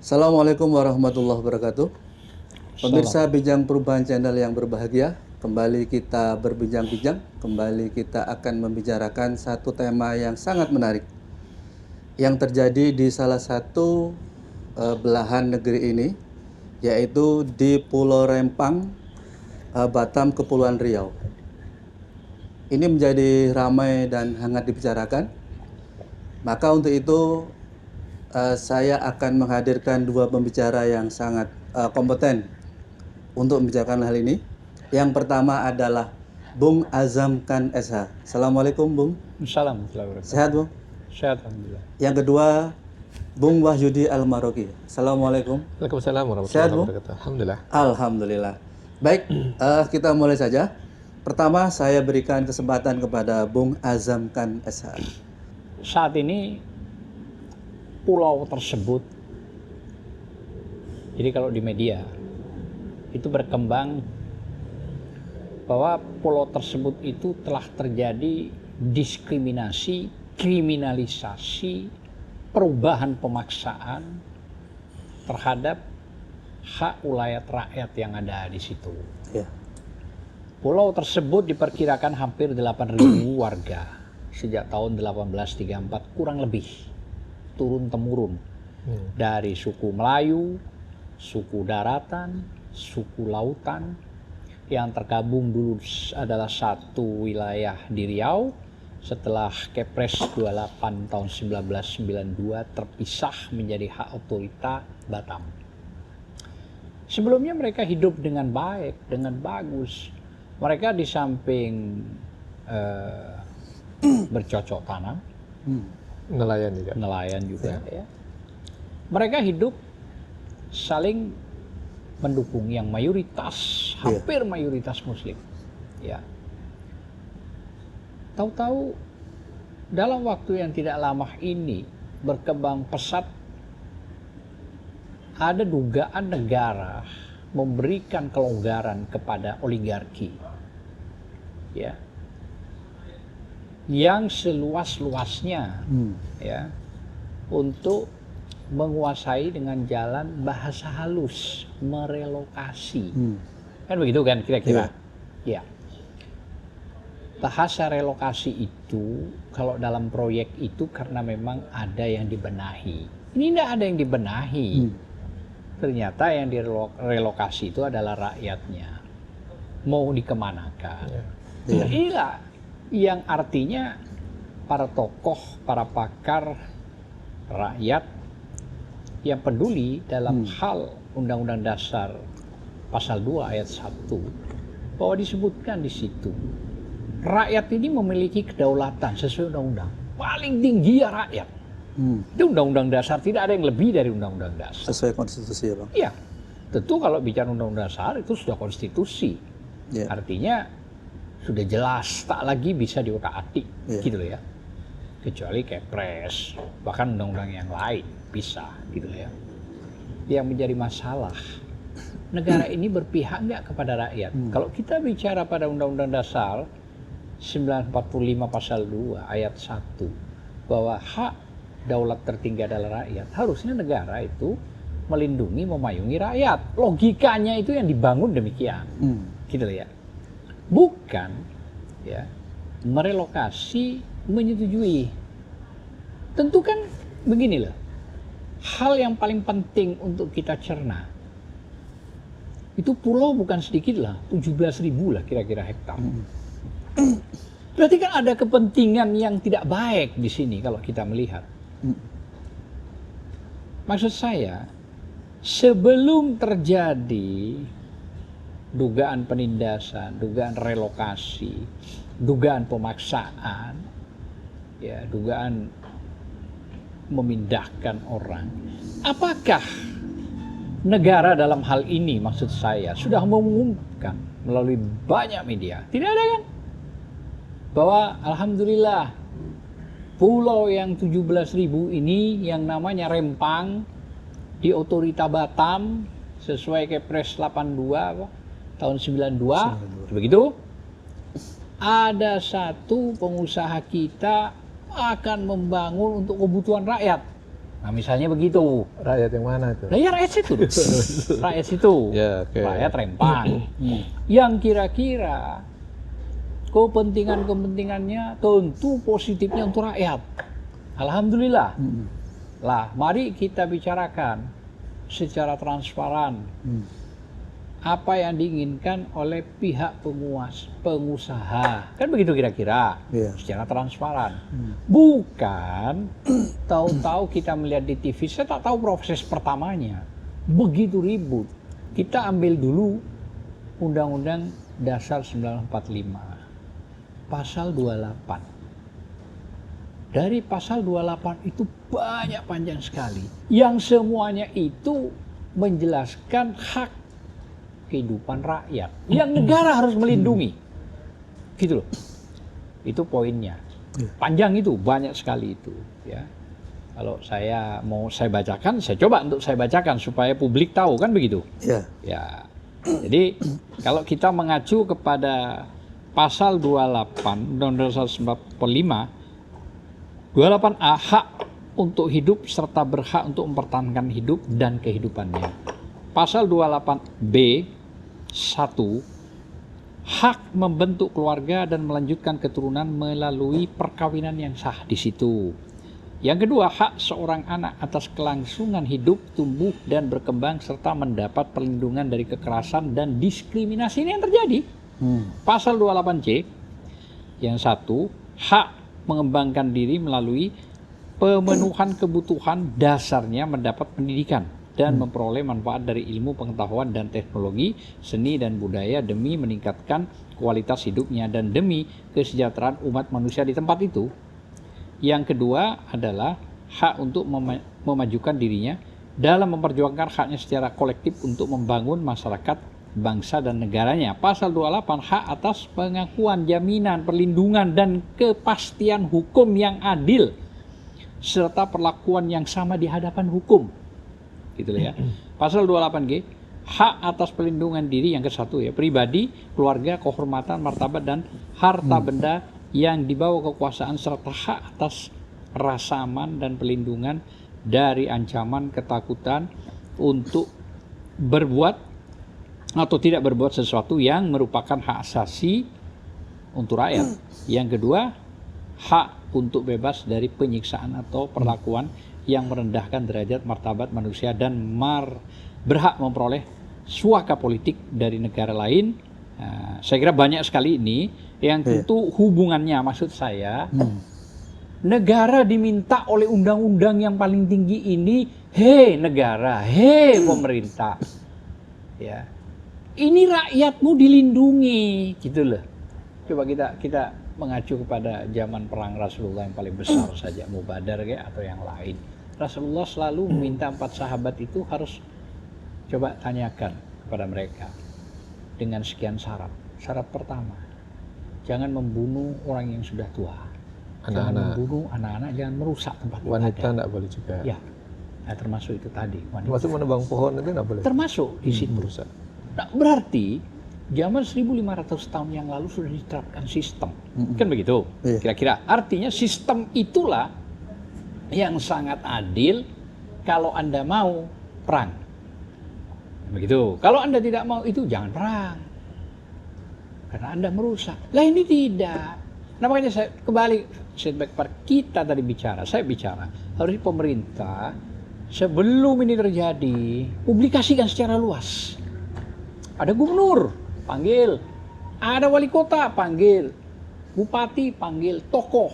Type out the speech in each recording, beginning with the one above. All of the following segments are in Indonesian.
Assalamualaikum warahmatullahi wabarakatuh. Pemirsa Salam. Bincang Perubahan Channel yang berbahagia, kembali kita berbincang-bincang, kembali kita akan membicarakan satu tema yang sangat menarik yang terjadi di salah satu belahan negeri ini, yaitu di Pulau Rempang, Batam, Kepulauan Riau. Ini menjadi ramai dan hangat dibicarakan. Maka untuk itu saya akan menghadirkan dua pembicara yang sangat kompeten untuk membicarakan hal ini. Yang pertama adalah Bung Azam Khan SH. Assalamualaikum Bung. Assalamualaikum. Sehat Bung? Sehat alhamdulillah. Yang kedua Bung Wahyudi Al-Maroki. Assalamualaikum. Waalaikumsalam Sehat warahmatullahi Bung? wabarakatuh. Alhamdulillah. Alhamdulillah. Baik, kita mulai saja. Pertama saya berikan kesempatan kepada Bung Azam Khan SH. Saat ini pulau tersebut, jadi kalau di media itu berkembang bahwa pulau tersebut itu telah terjadi diskriminasi, kriminalisasi, perubahan pemaksaan terhadap hak ulayat rakyat yang ada di situ. Ya. Pulau tersebut diperkirakan hampir 8.000 warga sejak tahun 1834 kurang lebih turun-temurun dari suku Melayu, suku daratan, suku lautan yang tergabung dulu adalah satu wilayah di Riau. Setelah Kepres 28 tahun 1992 terpisah menjadi hak otorita Batam. Sebelumnya mereka hidup dengan baik, dengan bagus. Mereka di samping bercocok tanam, Nelayan juga. ya. Mereka hidup saling mendukung yang mayoritas, hampir mayoritas Muslim. Ya. Tahu-tahu dalam waktu yang tidak lama ini berkembang pesat ada dugaan negara memberikan kelonggaran kepada oligarki. Ya. Yang seluas-luasnya ya untuk menguasai dengan jalan bahasa halus, merelokasi. Kan begitu kan kira-kira? Ya. Bahasa relokasi itu kalau dalam proyek itu karena memang ada yang dibenahi. Ini tidak ada yang dibenahi. Ternyata yang direlokasi itu adalah rakyatnya. Mau dikemanakan. Inilah yang artinya para tokoh, para pakar, rakyat yang peduli dalam hal Undang-Undang Dasar Pasal 2 ayat 1 bahwa disebutkan di situ rakyat ini memiliki kedaulatan sesuai undang-undang. Paling tinggi ya rakyat. Itu Undang-Undang Dasar, tidak ada yang lebih dari Undang-Undang Dasar. Sesuai konstitusi ya Bang? Iya, tentu kalau bicara Undang-Undang Dasar itu sudah konstitusi. Artinya sudah jelas, tak lagi bisa diotak-atik, gitu loh ya. Kecuali Kepres, bahkan undang-undang yang lain bisa, gitu loh ya. Yang menjadi masalah, negara ini berpihak nggak kepada rakyat? Kalau kita bicara pada Undang-Undang Dasar 1945 Pasal 2 ayat 1 bahwa hak daulat tertinggi adalah rakyat, harusnya negara itu melindungi, memayungi rakyat. Logikanya itu yang dibangun demikian, gitu loh ya. Bukan ya merelokasi, menyetujui. Tentu kan begini loh, hal yang paling penting untuk kita cerna itu pulau bukan sedikit lah, 17.000 lah kira-kira hektar. Berarti kan ada kepentingan yang tidak baik di sini kalau kita melihat. Maksud saya, sebelum terjadi dugaan penindasan, dugaan relokasi, dugaan pemaksaan, ya, dugaan memindahkan orang. Apakah negara dalam hal ini, maksud saya, sudah mengumumkan melalui banyak media? Tidak ada kan? Bahwa alhamdulillah pulau yang 17.000 ini yang namanya Rempang di otorita Batam sesuai Kepres 82 tahun 92, begitu. Ada satu pengusaha kita akan membangun untuk kebutuhan rakyat. Nah misalnya begitu. Rakyat yang mana itu? Nah ya rakyat situ. Rakyat situ. Ya, okay. Rakyat Rempang. Yang kira-kira kepentingannya tentu positifnya untuk rakyat. Alhamdulillah. Lah, mari kita bicarakan secara transparan apa yang diinginkan oleh pihak pengusaha. Kan begitu kira-kira, secara transparan. Bukan tahu-tahu kita melihat di TV, saya tak tahu proses pertamanya. Begitu ribut. Kita ambil dulu Undang-Undang Dasar 1945, Pasal 28. Dari pasal 28 itu banyak panjang sekali. Yang semuanya itu menjelaskan hak kehidupan rakyat. Yang negara harus melindungi. Gitu loh. Itu poinnya. Panjang itu, banyak sekali itu. Ya. Kalau saya mau saya bacakan, saya coba untuk saya bacakan supaya publik tahu, kan begitu? Ya. Jadi kalau kita mengacu kepada pasal 28 Undang-Undang Dasar 1945, 28A hak untuk hidup serta berhak untuk mempertahankan hidup dan kehidupannya. Pasal 28B 1 hak membentuk keluarga dan melanjutkan keturunan melalui perkawinan yang sah di situ. Yang kedua, hak seorang anak atas kelangsungan hidup, tumbuh dan berkembang serta mendapat perlindungan dari kekerasan dan diskriminasi. Ini yang terjadi. Pasal 28C yang satu, hak mengembangkan diri melalui pemenuhan kebutuhan dasarnya mendapat pendidikan dan memperoleh manfaat dari ilmu, pengetahuan dan teknologi, seni dan budaya demi meningkatkan kualitas hidupnya dan demi kesejahteraan umat manusia di tempat itu. Yang kedua adalah hak untuk memajukan dirinya dalam memperjuangkan haknya secara kolektif untuk membangun masyarakat, bangsa dan negaranya. Pasal 28 hak atas pengakuan, jaminan, perlindungan dan kepastian hukum yang adil serta perlakuan yang sama di hadapan hukum. Gitu ya. Pasal 28G hak atas perlindungan diri yang ke-1 ya, pribadi, keluarga, kehormatan, martabat dan harta benda yang dibawa kekuasaan serta hak atas rasa aman dan perlindungan dari ancaman ketakutan untuk berbuat atau tidak berbuat sesuatu yang merupakan hak asasi untuk rakyat. Yang kedua, hak untuk bebas dari penyiksaan atau perlakuan yang merendahkan derajat martabat manusia dan berhak memperoleh suaka politik dari negara lain. Nah, saya kira banyak sekali ini yang tentu hubungannya, maksud saya, negara diminta oleh undang-undang yang paling tinggi ini, hei negara, hei pemerintah, ya. Ini rakyatmu dilindungi, gitu loh. Coba kita mengacu kepada zaman perang Rasulullah yang paling besar saja, Mubadar kayak atau yang lain. Rasulullah selalu meminta 4 sahabat itu harus coba tanyakan kepada mereka dengan sekian syarat. Syarat pertama, jangan membunuh orang yang sudah tua. Jangan membunuh anak-anak, jangan merusak tempat ibadah. Wanita tidak boleh juga. Ya, nah, termasuk itu tadi. Wanita. Termasuk menebang pohon itu tidak boleh. Termasuk di situ. Merusak. Nah, berarti zaman 1500 tahun yang lalu sudah diterapkan sistem. Kan begitu? Kira-kira. Artinya sistem itulah yang sangat adil kalau Anda mau perang. Begitu. Kalau Anda tidak mau itu jangan perang. Karena Anda merusak. Lah ini tidak. Nah makanya saya kembali setback part kita tadi bicara. Saya bicara harus pemerintah sebelum ini terjadi publikasikan secara luas. Ada gubernur, panggil. Ada wali kota, panggil. Bupati, panggil. Tokoh.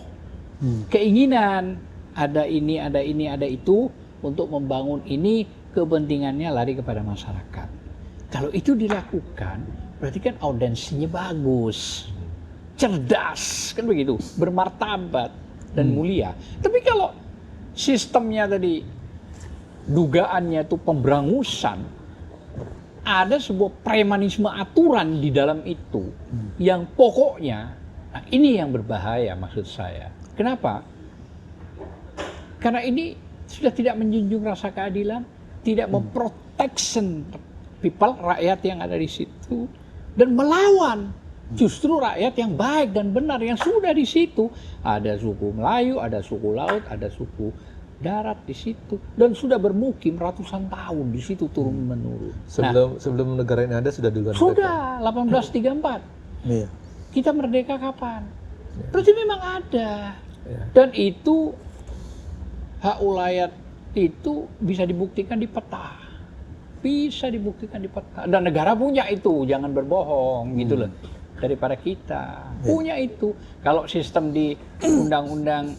Keinginan, ada ini, ada ini, ada itu. Untuk membangun ini, kepentingannya lari kepada masyarakat. Kalau itu dilakukan, berarti kan audiensinya bagus. Cerdas, kan begitu. Bermartabat dan mulia. Tapi kalau sistemnya tadi, dugaannya itu pemberangusan, ada sebuah premanisme aturan di dalam itu yang pokoknya, nah ini yang berbahaya maksud saya. Kenapa? Karena ini sudah tidak menjunjung rasa keadilan, tidak memprotection people, rakyat yang ada di situ, dan melawan justru rakyat yang baik dan benar yang sudah di situ. Ada suku Melayu, ada suku Laut, ada suku darat di situ dan sudah bermukim ratusan tahun di situ turun menurun. Sebelum negara ini ada sudah duluan. Sudah 1834. Iya. Kita merdeka kapan? Berarti memang ada. Dan itu hak ulayat itu bisa dibuktikan di peta. Bisa dibuktikan di peta. Dan negara punya itu, jangan berbohong gitu loh. Daripada kita punya itu. Kalau sistem di undang-undang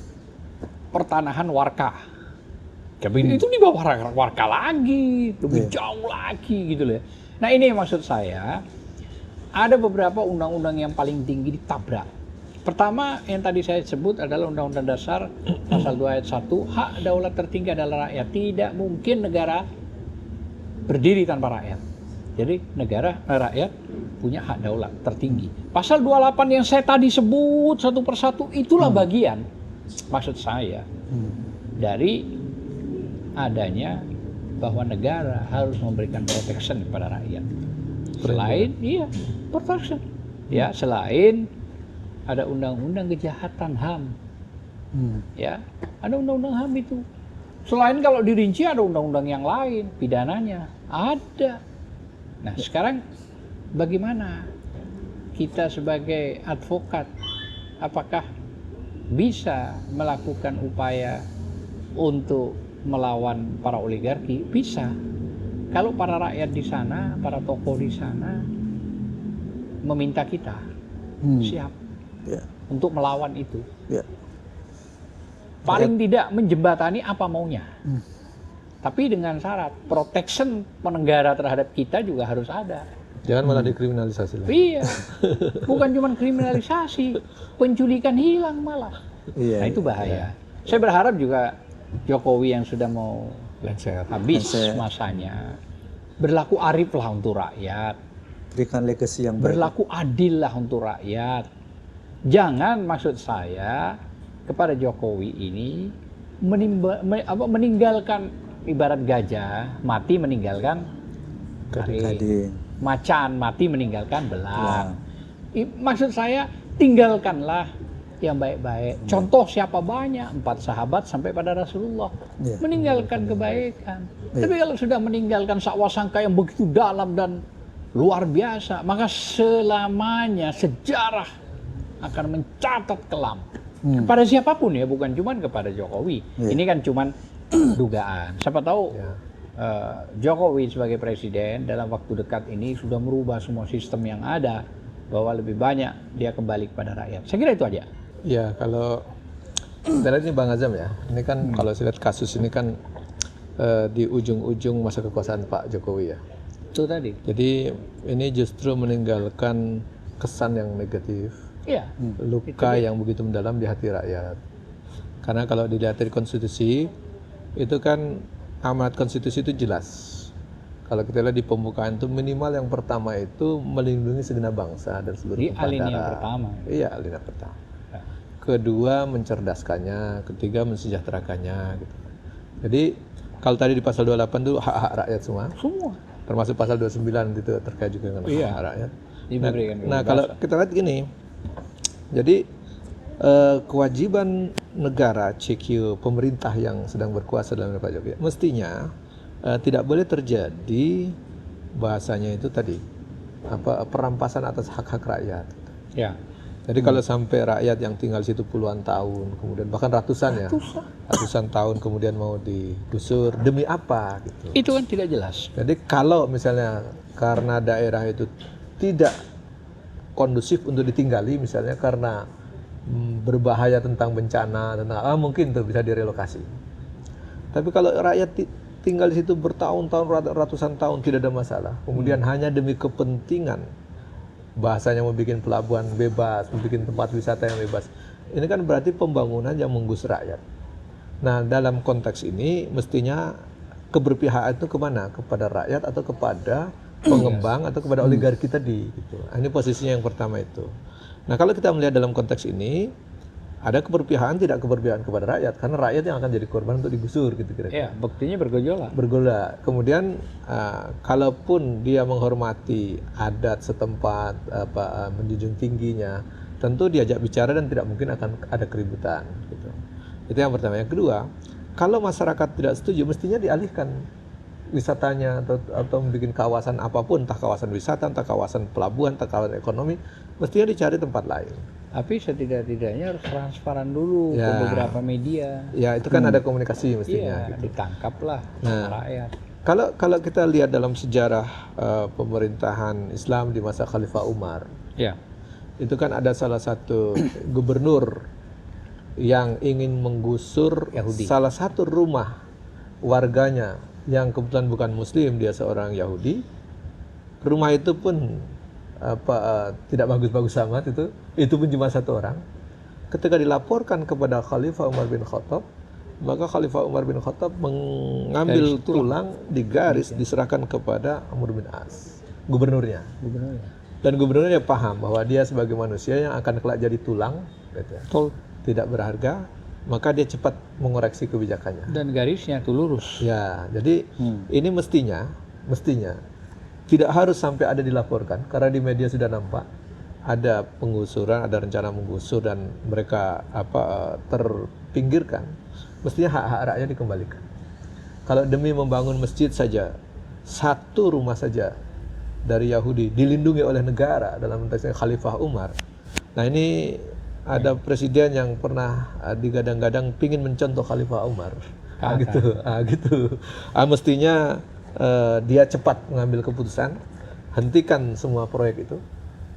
pertanahan warka, itu di bawah warka lagi, lebih jauh lagi gitu loh. Nah ini maksud saya, ada beberapa undang-undang yang paling tinggi ditabrak. Pertama yang tadi saya sebut adalah Undang-Undang Dasar pasal 2 ayat 1, hak daulat tertinggi adalah rakyat. Tidak mungkin negara berdiri tanpa rakyat. Jadi rakyat punya hak daulat tertinggi. Pasal 28 yang saya tadi sebut satu persatu itulah bagian maksud saya dari adanya bahwa negara harus memberikan protection kepada rakyat. Selain protection. Ya, selain ada undang-undang kejahatan HAM. Ya, ada undang-undang HAM itu. Selain kalau dirinci ada undang-undang yang lain, pidananya ada. Nah, sekarang bagaimana kita sebagai advokat, apakah bisa melakukan upaya untuk melawan para oligarki? Bisa. Kalau para rakyat di sana, para tokoh di sana meminta kita siap untuk melawan itu. Paling tidak menjembatani apa maunya. Tapi dengan syarat protection penegara terhadap kita juga harus ada. Jangan malah dikriminalisasi lagi. Iya. Bukan cuma kriminalisasi, penculikan hilang malah. Nah itu bahaya. Saya berharap juga Jokowi yang sudah mau habis masanya berlaku arif lah untuk rakyat. Berikan legacy yang berlaku adil lah untuk rakyat. Jangan maksud saya kepada Jokowi ini meninggalkan ibarat gajah mati meninggalkan gading, macan mati meninggalkan belang. Maksud saya tinggalkanlah yang baik-baik. Contoh siapa banyak, 4 sahabat sampai pada Rasulullah meninggalkan kebaikan. Tapi kalau sudah meninggalkan sakwasangka yang begitu dalam dan luar biasa, maka selamanya sejarah akan mencatat kelam kepada siapapun ya, bukan cuma kepada Jokowi. Ini kan cuma dugaan. Siapa tahu Jokowi sebagai presiden dalam waktu dekat ini sudah merubah semua sistem yang ada, bahwa lebih banyak dia kembali kepada rakyat. Saya kira itu aja. Ya, kalau kita lihat ini Bang Azam ya, ini kan kalau saya lihat kasus ini kan di ujung-ujung masa kekuasaan Pak Jokowi ya. Itu tadi. Jadi ini justru meninggalkan kesan yang negatif, luka yang begitu mendalam di hati rakyat. Karena kalau dilihat dari konstitusi, itu kan amanat konstitusi itu jelas. Kalau kita lihat di pembukaan itu minimal yang pertama itu melindungi segenap bangsa dan seluruh tumpah darah. Alinea pertama. Iya, alinea pertama. Kedua mencerdaskannya, ketiga mensejahterakannya gitu. Jadi kalau tadi di pasal 28 itu hak-hak rakyat semua. Termasuk pasal 29 itu terkait juga dengan hak rakyat. Nah, kalau kita lihat gini. Jadi kewajiban negara CQ pemerintah yang sedang berkuasa dalam Pak Jokowi mestinya tidak boleh terjadi bahasanya itu tadi perampasan atas hak-hak rakyat. Ya. Jadi kalau sampai rakyat yang tinggal situ puluhan tahun, kemudian bahkan ratusan tahun kemudian mau digusur, demi apa gitu. Itu kan tidak jelas. Jadi kalau misalnya karena daerah itu tidak kondusif untuk ditinggali, misalnya karena berbahaya tentang bencana, mungkin itu bisa direlokasi. Tapi kalau rakyat tinggal di situ bertahun-tahun, ratusan tahun tidak ada masalah. Kemudian hanya demi kepentingan, bahasanya mau bikin pelabuhan bebas, mau bikin tempat wisata yang bebas. Ini kan berarti pembangunan yang menggusur rakyat. Nah, dalam konteks ini mestinya keberpihakan itu kemana? Kepada rakyat atau kepada pengembang atau kepada oligarki tadi gitu. Ini posisinya yang pertama itu. Nah, kalau kita melihat dalam konteks ini ada keberpihakan, tidak keberpihakan kepada rakyat, karena rakyat yang akan jadi korban untuk digusur gitu kira-kira. Ya, buktinya bergejolak. Kemudian kalaupun dia menghormati adat setempat, menjunjung tingginya, tentu diajak bicara dan tidak mungkin akan ada keributan gitu. Itu yang pertama. Yang kedua, kalau masyarakat tidak setuju, mestinya dialihkan wisatanya atau membuat kawasan apapun, entah kawasan wisata, entah kawasan pelabuhan, entah kawasan ekonomi, mestinya dicari tempat lain. Tapi setidak-tidaknya harus transparan dulu ke beberapa media. Ya, itu kan ada komunikasi mestinya. Iya, Gitu. ditangkaplah sama rakyat. Kalau kita lihat dalam sejarah pemerintahan Islam di masa Khalifah Umar, Ya. itu kan ada salah satu gubernur yang ingin menggusur Yahudi. salah satu rumah warganya yang kebetulan bukan Muslim, dia seorang Yahudi. Rumah itu pun tidak bagus-bagus amat itu pun cuma satu orang. Ketika dilaporkan kepada Khalifah Umar bin Khattab, maka Khalifah Umar bin Khattab mengambil tulang digaris, diserahkan kepada Amr bin As, gubernurnya. Dan gubernurnya paham bahwa dia sebagai manusia yang akan kelak jadi tulang, gitu ya, tidak berharga, maka dia cepat mengoreksi kebijakannya. Dan garisnya tuh lurus. Ya, jadi ini mestinya tidak harus sampai ada dilaporkan, karena di media sudah nampak ada penggusuran, ada rencana menggusur dan mereka terpinggirkan. Mestinya hak-hak rakyat dikembalikan. Kalau demi membangun masjid saja, satu rumah saja dari Yahudi dilindungi oleh negara, dalam konteksnya Khalifah Umar. Nah, ini ada presiden yang pernah digadang-gadang pingin mencontoh Khalifah Umar. Mestinya dia cepat mengambil keputusan, hentikan semua proyek itu.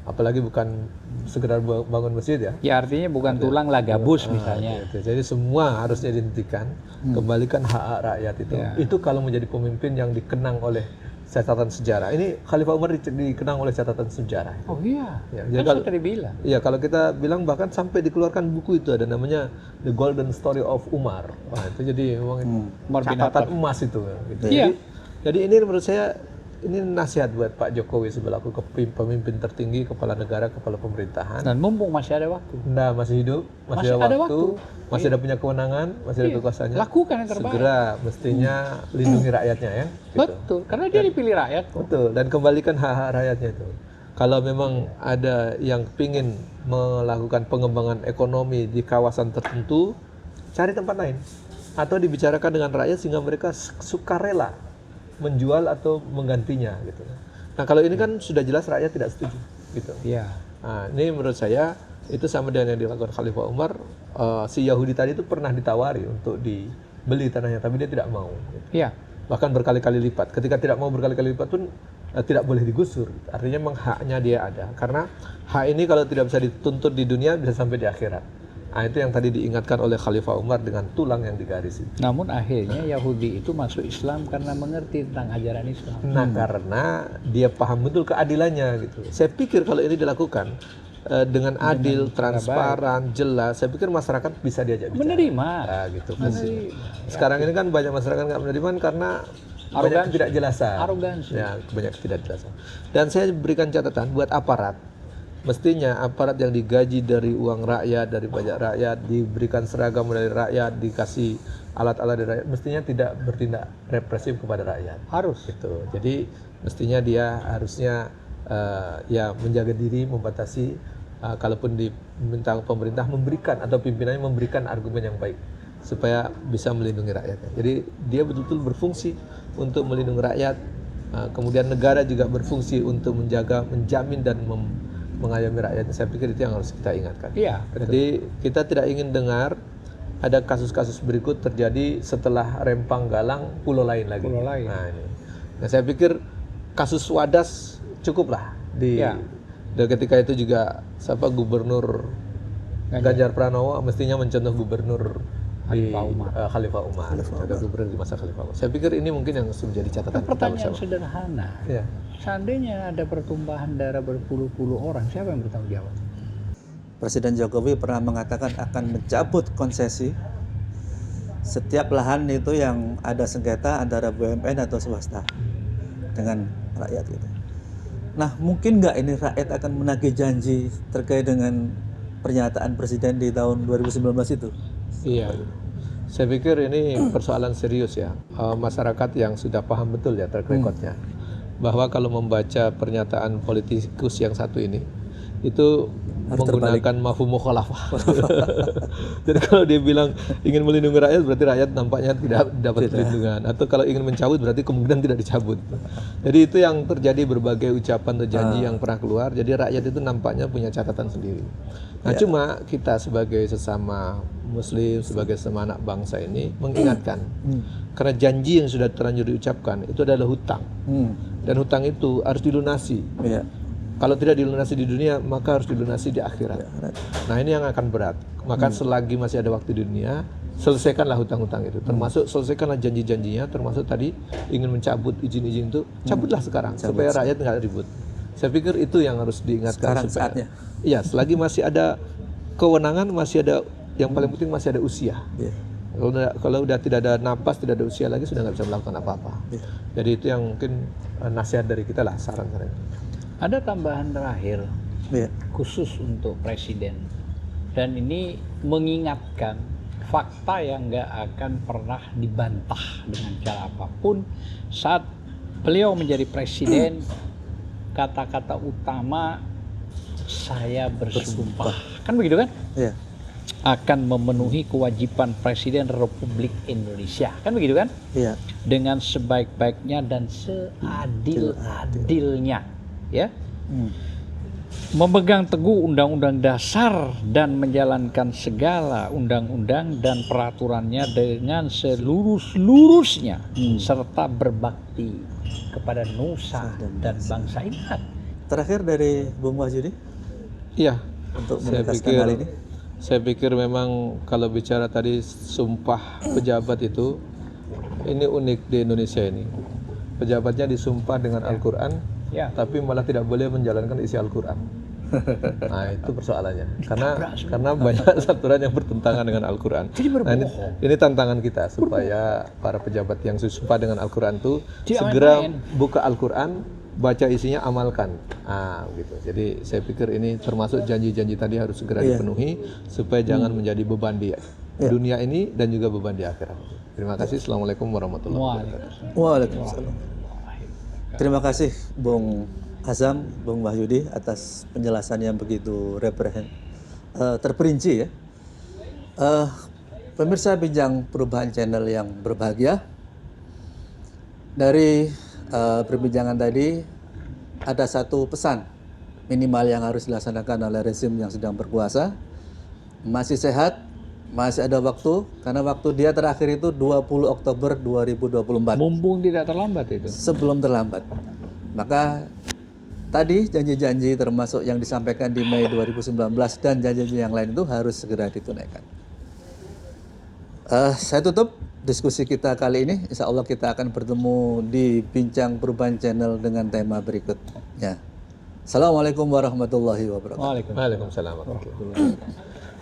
Apalagi bukan sekedar bangun masjid ya. Ya, artinya bukan tulang lah gabus misalnya. Gitu. Jadi semua harusnya dihentikan, kembalikan hak-hak rakyat itu. Ya. Itu kalau menjadi pemimpin yang dikenang oleh catatan sejarah. Ini Khalifah Umar dikenang oleh catatan sejarah. Oh iya. Ya, Kan jadi kalau tadi bilang. ya, kalau kita bilang bahkan sampai dikeluarkan buku itu ada namanya The Golden Story of Umar. Wah, itu jadi memang catatan emas itu. Gitu. Iya. Jadi ini menurut saya ini nasihat buat Pak Jokowi selaku pemimpin tertinggi, kepala negara, kepala pemerintahan. Dan mumpung masih ada waktu. Nah, masih hidup, masih ada waktu, masih ada punya kewenangan, masih ada kekuasaannya. Lakukan yang terbaik. Segera mestinya lindungi rakyatnya ya. Gitu. Betul, karena dia dipilih rakyat. Betul, dan kembalikan hak-hak rakyatnya itu. Kalau memang ada yang pingin melakukan pengembangan ekonomi di kawasan tertentu, cari tempat lain. Atau dibicarakan dengan rakyat sehingga mereka sukarela menjual atau menggantinya gitu. Nah, kalau ini kan sudah jelas rakyat tidak setuju gitu. Iya. Nah, ini menurut saya itu sama dengan yang dilakukan Khalifah Umar. Si Yahudi tadi itu pernah ditawari untuk dibeli tanahnya, tapi dia tidak mau. Gitu. Iya. Bahkan berkali-kali lipat. Ketika tidak mau berkali-kali lipat pun tidak boleh digusur. Artinya memang haknya dia ada. Karena hak ini kalau tidak bisa dituntut di dunia bisa sampai di akhirat. Nah, itu yang tadi diingatkan oleh Khalifah Umar dengan tulang yang digaris itu. Namun akhirnya Yahudi itu masuk Islam karena mengerti tentang ajaran Islam. Nah, karena dia paham betul keadilannya gitu. Saya pikir kalau ini dilakukan dengan adil, transparan, jelas, saya pikir masyarakat bisa diajak bicara. Menerima. Nah, gitu. Sekarang ini kan banyak masyarakat nggak menerima karena banyak ketidakjelasan. Arogansi. Ya, banyak ketidakjelasan. Dan saya berikan catatan buat aparat. Mestinya aparat yang digaji dari uang rakyat, dari pajak rakyat, diberikan seragam dari rakyat, dikasih alat-alat dari rakyat, mestinya tidak bertindak represif kepada rakyat. Harus. Gitu. Jadi mestinya dia harusnya ya menjaga diri, membatasi, kalaupun diminta pemerintah memberikan atau pimpinannya memberikan argumen yang baik supaya bisa melindungi rakyatnya. Jadi dia betul-betul berfungsi untuk melindungi rakyat. Kemudian negara juga berfungsi untuk menjaga, menjamin dan mengayomi rakyatnya. Saya pikir itu yang harus kita ingatkan. Iya. Jadi kita tidak ingin dengar ada kasus-kasus berikut terjadi setelah Rempang Galang pulau lain lagi. Pulau lain. Nah, ini. Nah, saya pikir kasus Wadas cukuplah dan ketika itu juga Gubernur Ganjar Pranowo mestinya mencontoh Gubernur Khalifah Umar. Gubernur di masa Khalifah Umar. Saya pikir ini mungkin yang harus menjadi catatan Pertanyaan sederhana. Ya. Seandainya ada pertumpahan darah berpuluh-puluh orang, siapa yang bertanggung jawab? Presiden Jokowi pernah mengatakan akan mencabut konsesi setiap lahan itu yang ada sengketa antara BUMN atau swasta dengan rakyat gitu. Nah, mungkin nggak ini rakyat akan menagih janji terkait dengan pernyataan Presiden di tahun 2019 itu? Iya. Saya pikir ini persoalan serius ya. Masyarakat yang sudah paham betul ya track recordnya. Bahwa kalau membaca pernyataan politikus yang satu ini, itu Harus menggunakan mafhum mukhalafah. Jadi kalau dia bilang ingin melindungi rakyat, berarti rakyat nampaknya tidak dapat perlindungan. Atau kalau ingin mencabut, berarti kemungkinan tidak dicabut. Jadi itu yang terjadi, berbagai ucapan atau janji yang pernah keluar. Jadi rakyat itu nampaknya punya catatan sendiri. Nah cuma kita sebagai sesama Muslim, sebagai sesama anak bangsa ini mengingatkan. Karena janji yang sudah terlanjur diucapkan itu adalah hutang. Dan hutang itu harus dilunasi. Kalau tidak dilunasi di dunia, maka harus dilunasi di akhirat. Nah ini yang akan berat. Maka selagi masih ada waktu di dunia, selesaikanlah hutang-hutang itu. Termasuk selesaikanlah janji-janjinya, termasuk tadi ingin mencabut izin-izin itu, cabutlah sekarang supaya rakyat nggak ribut. Saya pikir itu yang harus diingatkan. Sekarang saatnya. Iya, selagi masih ada kewenangan, masih ada, yang paling penting masih ada usia. Kalau udah tidak ada napas, tidak ada usia lagi, sudah nggak bisa melakukan apa-apa. Jadi itu yang mungkin nasihat dari kita lah, saran-saran. Ada tambahan terakhir khusus untuk presiden, dan ini mengingatkan fakta yang nggak akan pernah dibantah dengan cara apapun. Saat beliau menjadi presiden, kata-kata utama saya bersumpah, kan begitu kan? Akan memenuhi kewajiban Presiden Republik Indonesia, kan begitu kan? Dengan sebaik-baiknya dan seadil-adilnya, ya. Memegang teguh Undang-Undang Dasar dan menjalankan segala undang-undang dan peraturannya dengan seluruh-seluruhnya, serta berbakti kepada nusa dan bangsa ini. Terakhir dari Bung Wahyudi. Iya. Untuk menegaskan hal ini. Saya pikir memang kalau bicara tadi sumpah pejabat itu, ini unik di Indonesia ini. Pejabatnya disumpah dengan Al-Quran, tapi malah tidak boleh menjalankan isi Al-Quran. Nah itu persoalannya. Karena banyak aturan yang bertentangan dengan Al-Quran. Nah, ini tantangan kita supaya para pejabat yang disumpah dengan Al-Quran itu segera buka Al-Quran, baca isinya, amalkan. Gitu. Jadi saya pikir ini termasuk janji-janji tadi harus segera dipenuhi supaya jangan menjadi beban di dunia ini dan juga beban di akhirat. Terima kasih. Assalamualaikum warahmatullahi wabarakatuh. Waalaikumsalam. Terima kasih Bung Azam, Bung Wahyudi atas penjelasan yang begitu terperinci ya. Pemirsa Bincang Perubahan Channel yang berbahagia, dari perbincangan tadi ada satu pesan minimal yang harus dilaksanakan oleh rezim yang sedang berkuasa. Masih sehat, masih ada waktu, karena waktu dia terakhir itu 20 Oktober 2024. Mumpung tidak terlambat itu. Sebelum terlambat. Maka tadi janji-janji termasuk yang disampaikan di Mei 2019 dan janji-janji yang lain itu harus segera ditunaikan. Saya tutup diskusi kita kali ini. Insya Allah kita akan bertemu di Bincang Perubahan Channel dengan tema berikutnya. Assalamualaikum warahmatullahi wabarakatuh. Waalaikumsalam warahmatullahi wabarakatuh.